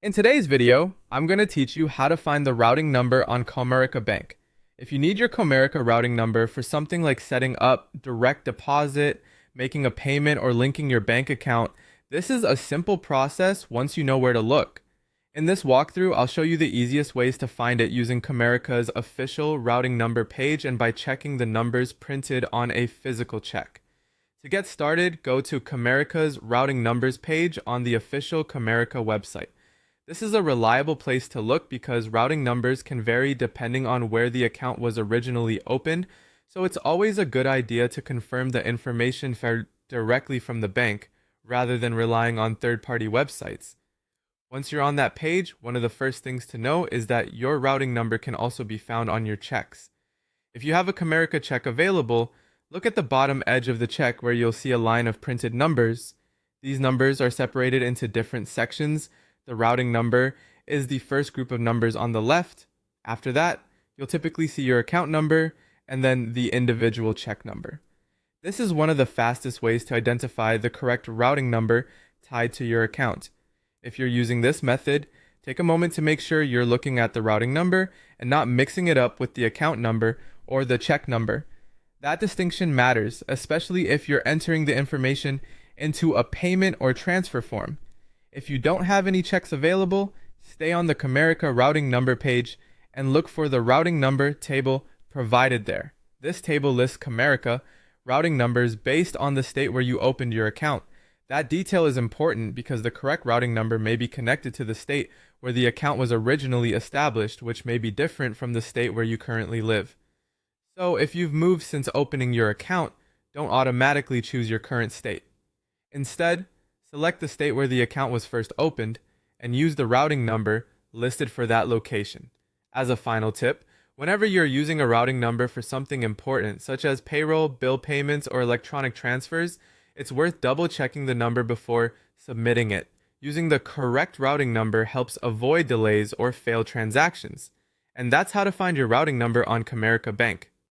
In today's video, I'm going to teach you how to find the routing number on Comerica Bank. If you need your Comerica routing number for something like setting up direct deposit, making a payment, or linking your bank account, this is a simple process once you know where to look. In this walkthrough, I'll show you the easiest ways to find it using Comerica's official routing number page and by checking the numbers printed on a physical check. To get started, go to Comerica's routing numbers page on the official Comerica website. This is a reliable place to look because routing numbers can vary depending on where the account was originally opened, so it's always a good idea to confirm the information directly from the bank rather than relying on third-party websites. Once you're on that page, one of the first things to know is that your routing number can also be found on your checks. If you have a Comerica check available, look at the bottom edge of the check where you'll see a line of printed numbers. These numbers are separated into different sections. The routing number is the first group of numbers on the left. After that, you'll typically see your account number and then the individual check number. This is one of the fastest ways to identify the correct routing number tied to your account. If you're using this method, take a moment to make sure you're looking at the routing number and not mixing it up with the account number or the check number. That distinction matters, especially if you're entering the information into a payment or transfer form. If you don't have any checks available, stay on the Comerica routing number page and look for the routing number table provided there. This table lists Comerica routing numbers based on the state where you opened your account. That detail is important because the correct routing number may be connected to the state where the account was originally established, which may be different from the state where you currently live. So if you've moved since opening your account, don't automatically choose your current state. Instead, select the state where the account was first opened and use the routing number listed for that location. As a final tip, whenever you're using a routing number for something important, such as payroll, bill payments, or electronic transfers, it's worth double checking the number before submitting it. Using the correct routing number helps avoid delays or failed transactions. And that's how to find your routing number on Comerica Bank.